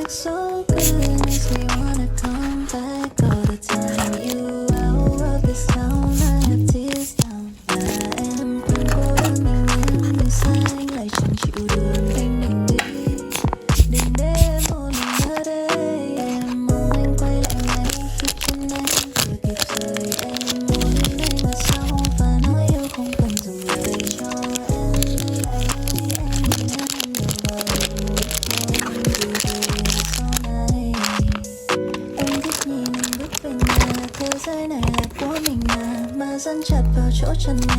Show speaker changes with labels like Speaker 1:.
Speaker 1: So good, makes me wanna come back all the time. You out of this town, I have tears down. Và em không cố gắng bình yên như sai, lại chẳng chịu được anh mình đi. Đừng để em một mình ở đây. Em mong anh quay lại ngay khi chân anh vừa kịp rời. Em muốn anh ở sau và nói yêu không cần dùng lời cho em. Lại ơi anh đừng em đầu vào một thôi. Thế giới này là của mình mà dần chặt vào chỗ chân nhà.